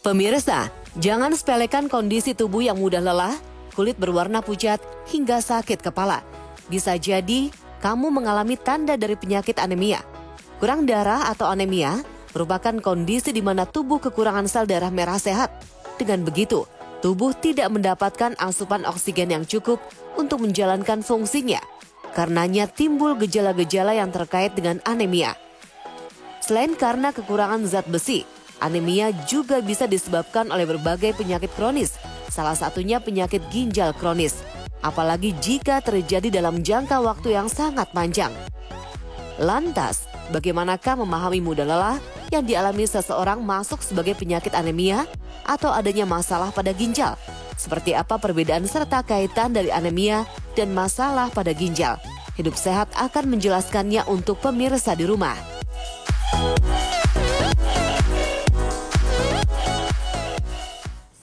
Pemirsa, jangan sepelekan kondisi tubuh yang mudah lelah, kulit berwarna pucat, hingga sakit kepala. Bisa jadi kamu mengalami tanda dari penyakit anemia. Kurang darah atau anemia merupakan kondisi di mana tubuh kekurangan sel darah merah sehat. Dengan begitu, tubuh tidak mendapatkan asupan oksigen yang cukup untuk menjalankan fungsinya. Karenanya timbul gejala-gejala yang terkait dengan anemia. Selain karena kekurangan zat besi, anemia juga bisa disebabkan oleh berbagai penyakit kronis, salah satunya penyakit ginjal kronis. Apalagi jika terjadi dalam jangka waktu yang sangat panjang. Lantas, bagaimanakah memahami mudah lelah yang dialami seseorang masuk sebagai penyakit anemia atau adanya masalah pada ginjal? Seperti apa perbedaan serta kaitan dari anemia dan masalah pada ginjal? Hidup Sehat akan menjelaskannya untuk pemirsa di rumah.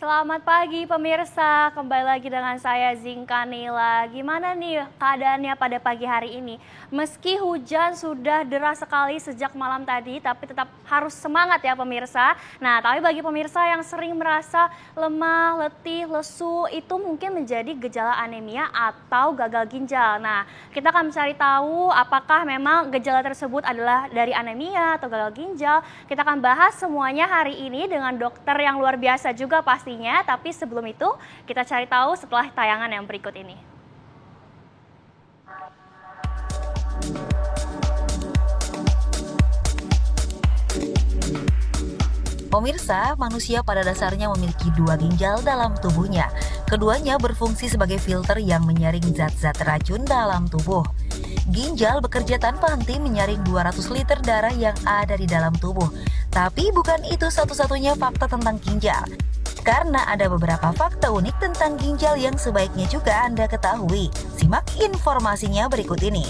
Selamat pagi pemirsa, kembali lagi dengan saya Zinka Nila. Gimana nih keadaannya pada pagi hari ini? Meski hujan sudah deras sekali sejak malam tadi, tapi tetap harus semangat ya pemirsa. Nah, tapi bagi pemirsa yang sering merasa lemah, letih, lesu, itu mungkin menjadi gejala anemia atau gagal ginjal. Nah, kita akan mencari tahu apakah memang gejala tersebut adalah dari anemia atau gagal ginjal. Kita akan bahas semuanya hari ini dengan dokter yang luar biasa juga pastinya. Tapi sebelum itu, kita cari tahu setelah tayangan yang berikut ini. Pemirsa, manusia pada dasarnya memiliki dua ginjal dalam tubuhnya. Keduanya berfungsi sebagai filter yang menyaring zat-zat racun dalam tubuh. Ginjal bekerja tanpa henti menyaring 200 liter darah yang ada di dalam tubuh. Tapi bukan itu satu-satunya fakta tentang ginjal. Karena ada beberapa fakta unik tentang ginjal yang sebaiknya juga Anda ketahui. Simak informasinya berikut ini.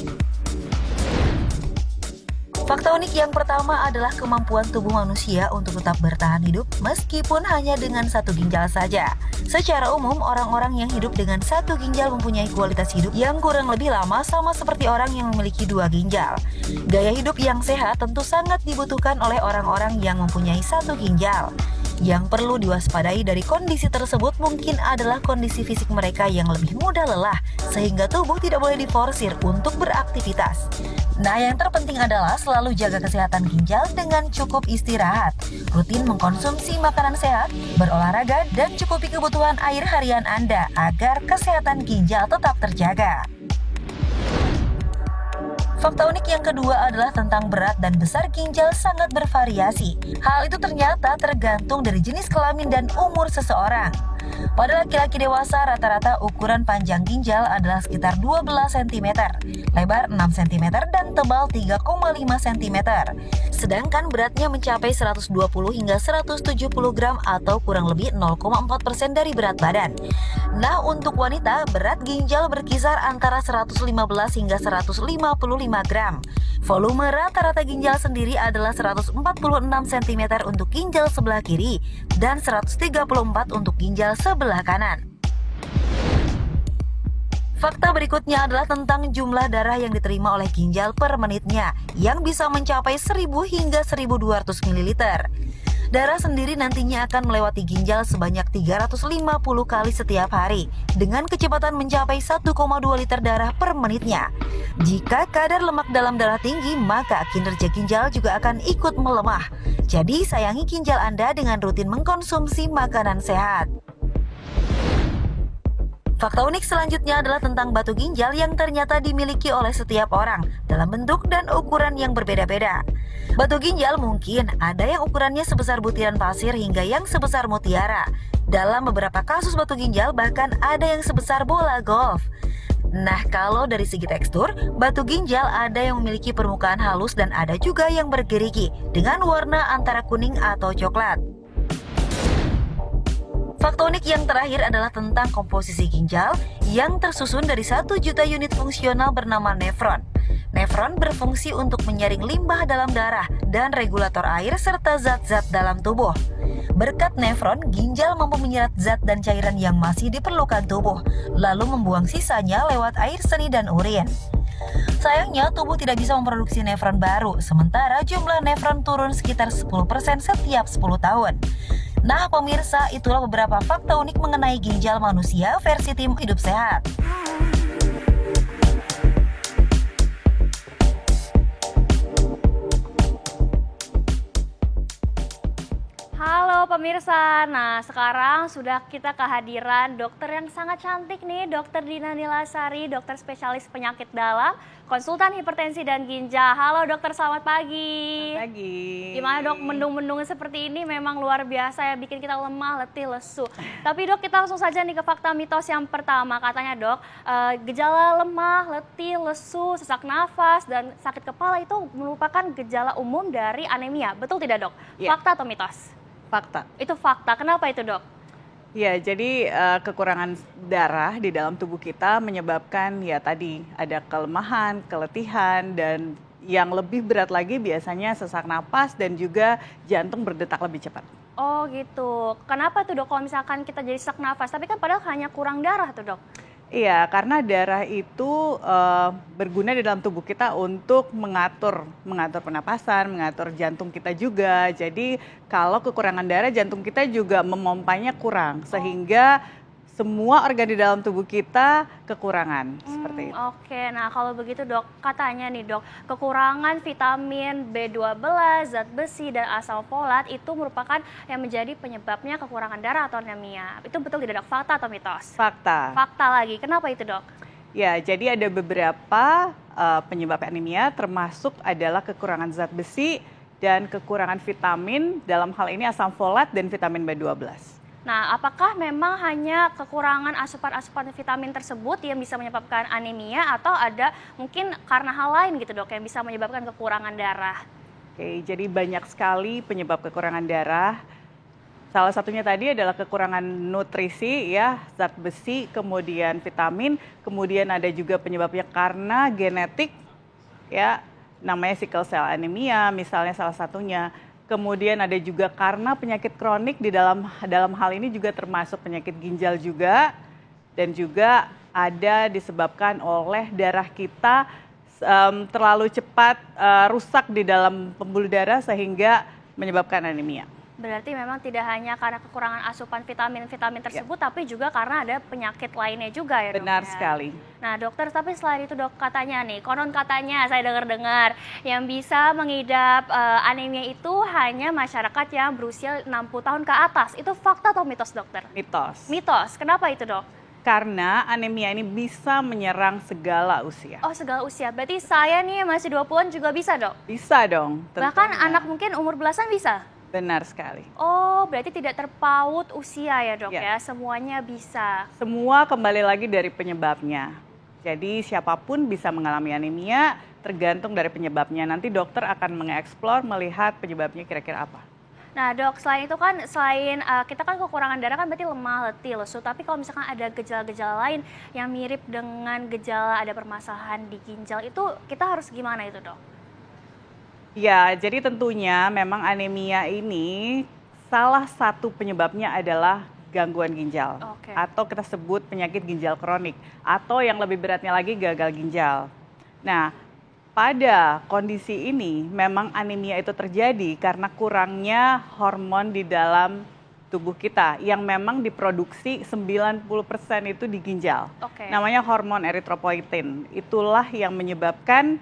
Fakta unik yang pertama adalah kemampuan tubuh manusia untuk tetap bertahan hidup meskipun hanya dengan satu ginjal saja. Secara umum, orang-orang yang hidup dengan satu ginjal mempunyai kualitas hidup yang kurang lebih lama sama seperti orang yang memiliki dua ginjal. Gaya hidup yang sehat tentu sangat dibutuhkan oleh orang-orang yang mempunyai satu ginjal. Yang perlu diwaspadai dari kondisi tersebut mungkin adalah kondisi fisik mereka yang lebih mudah lelah, sehingga tubuh tidak boleh diforsir untuk beraktivitas. Nah, yang terpenting adalah selalu jaga kesehatan ginjal dengan cukup istirahat, rutin mengkonsumsi makanan sehat, berolahraga, dan cukupi kebutuhan air harian Anda agar kesehatan ginjal tetap terjaga. Fakta unik yang kedua adalah tentang berat dan besar ginjal sangat bervariasi. Hal itu ternyata tergantung dari jenis kelamin dan umur seseorang. Pada laki-laki dewasa, rata-rata ukuran panjang ginjal adalah sekitar 12 cm, lebar 6 cm, dan tebal 3,5 cm. Sedangkan beratnya mencapai 120 hingga 170 gram atau kurang lebih 0,4% dari berat badan. Nah, untuk wanita, berat ginjal berkisar antara 115 hingga 155 gram. Volume rata-rata ginjal sendiri adalah 146 cm untuk ginjal sebelah kiri dan 134 untuk ginjal sebelah kanan. Fakta berikutnya adalah tentang jumlah darah yang diterima oleh ginjal per menitnya yang bisa mencapai 1000 hingga 1200 ml. Darah sendiri nantinya akan melewati ginjal sebanyak 350 kali setiap hari dengan kecepatan mencapai 1,2 liter darah per menitnya. Jika kadar lemak dalam darah tinggi, maka kinerja ginjal juga akan ikut melemah. Jadi sayangi ginjal Anda dengan rutin mengkonsumsi makanan sehat. Fakta unik selanjutnya adalah tentang batu ginjal yang ternyata dimiliki oleh setiap orang dalam bentuk dan ukuran yang berbeda-beda. Batu ginjal mungkin ada yang ukurannya sebesar butiran pasir hingga yang sebesar mutiara. Dalam beberapa kasus batu ginjal bahkan ada yang sebesar bola golf. Nah, kalau dari segi tekstur, batu ginjal ada yang memiliki permukaan halus dan ada juga yang bergerigi dengan warna antara kuning atau coklat. Fakta unik yang terakhir adalah tentang komposisi ginjal yang tersusun dari 1 juta unit fungsional bernama nefron. Nefron berfungsi untuk menyaring limbah dalam darah dan regulator air serta zat-zat dalam tubuh. Berkat nefron, ginjal mampu menyerap zat dan cairan yang masih diperlukan tubuh, lalu membuang sisanya lewat air seni dan urin. Sayangnya, tubuh tidak bisa memproduksi nefron baru, sementara jumlah nefron turun sekitar 10% setiap 10 tahun. Nah pemirsa, itulah beberapa fakta unik mengenai ginjal manusia versi tim Hidup Sehat. Halo pemirsa, nah sekarang sudah kita kehadiran dokter yang sangat cantik nih, Dokter Dina Nilasari, dokter spesialis penyakit dalam, konsultan hipertensi dan ginjal. Halo dokter, selamat pagi. Selamat pagi. Gimana dok, mendung-mendung seperti ini memang luar biasa ya, bikin kita lemah, letih, lesu. Tapi dok, kita langsung saja nih ke fakta mitos yang pertama. Katanya dok, gejala lemah, letih, lesu, sesak nafas, dan sakit kepala itu merupakan gejala umum dari anemia. Betul tidak dok? Ya. Fakta atau mitos? Fakta. Itu fakta. Kenapa itu dok? Ya, jadi kekurangan darah di dalam tubuh kita menyebabkan ya tadi ada kelemahan, keletihan, dan yang lebih berat lagi biasanya sesak napas dan juga jantung berdetak lebih cepat. Oh gitu. Kenapa tuh dok kalau misalkan kita jadi sesak nafas? Tapi kan padahal hanya kurang darah tuh dok. Iya, karena darah itu berguna di dalam tubuh kita untuk mengatur pernapasan, mengatur jantung kita juga. Jadi kalau kekurangan darah, jantung kita juga memompanya kurang, sehingga semua organ di dalam tubuh kita kekurangan, seperti itu. Oke, nah kalau begitu dok, katanya nih dok, kekurangan vitamin B12, zat besi, dan asam folat itu merupakan yang menjadi penyebabnya kekurangan darah atau anemia. Itu betul tidak dok? Fakta atau mitos? Fakta. Fakta lagi, kenapa itu dok? Ya, jadi ada beberapa penyebab anemia, termasuk adalah kekurangan zat besi dan kekurangan vitamin, dalam hal ini asam folat dan vitamin B12. Nah, apakah memang hanya kekurangan asupan-asupan vitamin tersebut yang bisa menyebabkan anemia atau ada mungkin karena hal lain gitu dok yang bisa menyebabkan kekurangan darah? Oke, jadi banyak sekali penyebab kekurangan darah. Salah satunya tadi adalah kekurangan nutrisi ya, zat besi, kemudian vitamin, kemudian ada juga penyebabnya karena genetik ya, namanya sickle cell anemia misalnya salah satunya. Kemudian ada juga karena penyakit kronik di dalam hal ini juga termasuk penyakit ginjal juga, dan juga ada disebabkan oleh darah kita terlalu cepat rusak di dalam pembuluh darah sehingga menyebabkan anemia. Berarti memang tidak hanya karena kekurangan asupan vitamin-vitamin tersebut, tapi juga karena ada penyakit lainnya juga ya dok? Benar ya? sekali. Nah dokter, tapi selain itu dok, katanya nih, konon katanya saya dengar-dengar, yang bisa mengidap anemia itu hanya masyarakat yang berusia 60 tahun ke atas. Itu fakta atau mitos dokter? Mitos. Mitos, kenapa itu dok? Karena anemia ini bisa menyerang segala usia. Oh segala usia, berarti saya nih masih 20-an juga bisa dok? Bisa dong. Bahkan tentunya. anak mungkin umur belasan bisa? Benar sekali. Oh, berarti tidak terpaut usia ya dok Ya. ya, semuanya bisa. Semua kembali lagi dari penyebabnya. Jadi siapapun bisa mengalami anemia, tergantung dari penyebabnya. Nanti dokter akan mengeksplor melihat penyebabnya kira-kira apa. Nah dok, selain itu kan, kita kan kekurangan darah kan berarti lemah, letih, lesu. Tapi kalau misalkan ada gejala-gejala lain yang mirip dengan gejala ada permasalahan di ginjal, itu kita harus gimana itu dok? Ya, jadi tentunya memang anemia ini salah satu penyebabnya adalah gangguan ginjal. Oke. Atau kita sebut penyakit ginjal kronik. Atau yang lebih beratnya lagi gagal ginjal. Nah, pada kondisi ini memang anemia itu terjadi karena kurangnya hormon di dalam tubuh kita yang memang diproduksi 90% itu di ginjal. Oke. Namanya hormon eritropoietin. Itulah yang menyebabkan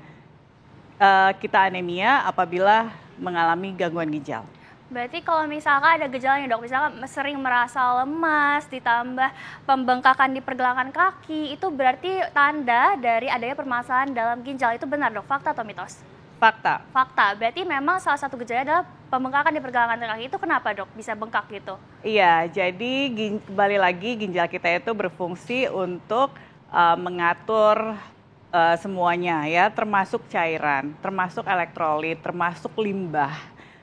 kita anemia apabila mengalami gangguan ginjal. Berarti kalau misalkan ada gejalanya dok, misalkan sering merasa lemas, ditambah pembengkakan di pergelangan kaki, itu berarti tanda dari adanya permasalahan dalam ginjal. Itu benar dok, fakta atau mitos? Fakta. Fakta, berarti memang salah satu gejala adalah pembengkakan di pergelangan kaki. Itu kenapa dok bisa bengkak gitu? Iya, jadi kembali lagi ginjal kita itu berfungsi untuk mengatur semuanya ya, termasuk cairan, termasuk elektrolit, termasuk limbah.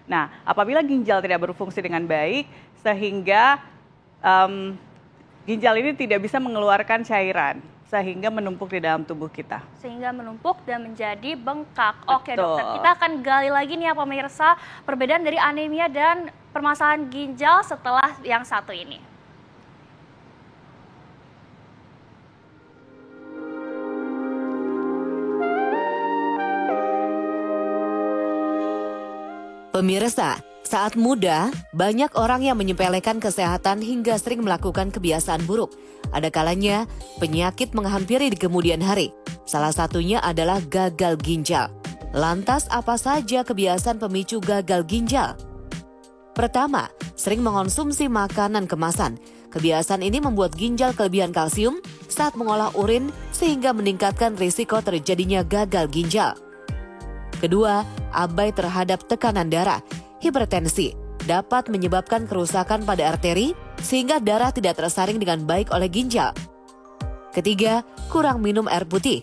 Nah, apabila ginjal tidak berfungsi dengan baik, sehingga ginjal ini tidak bisa mengeluarkan cairan, sehingga menumpuk di dalam tubuh kita. Sehingga menumpuk dan menjadi bengkak. Oke Betul. dokter, kita akan gali lagi nih ya pemirsa, perbedaan dari anemia dan permasalahan ginjal setelah yang satu ini. Pemirsa, Saat muda, banyak orang yang menyepelekan kesehatan hingga sering melakukan kebiasaan buruk. Ada kalanya penyakit menghampiri di kemudian hari. Salah satunya adalah gagal ginjal. Lantas apa saja kebiasaan pemicu gagal ginjal? Pertama, sering mengonsumsi makanan kemasan. Kebiasaan ini membuat ginjal kelebihan kalsium saat mengolah urin sehingga meningkatkan risiko terjadinya gagal ginjal. Kedua, abai terhadap tekanan darah. Hipertensi dapat menyebabkan kerusakan pada arteri sehingga darah tidak tersaring dengan baik oleh ginjal. Ketiga, kurang minum air putih.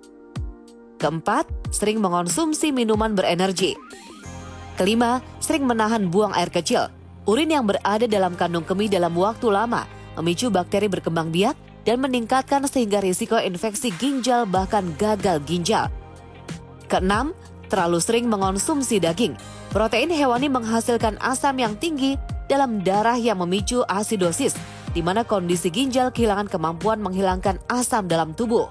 Keempat, sering mengonsumsi minuman berenergi. Kelima, sering menahan buang air kecil. Urin yang berada dalam kandung kemih dalam waktu lama memicu bakteri berkembang biak dan meningkatkan sehingga risiko infeksi ginjal bahkan gagal ginjal. Keenam, terlalu sering mengonsumsi daging. Protein hewani menghasilkan asam yang tinggi dalam darah yang memicu asidosis, di mana kondisi ginjal kehilangan kemampuan menghilangkan asam dalam tubuh.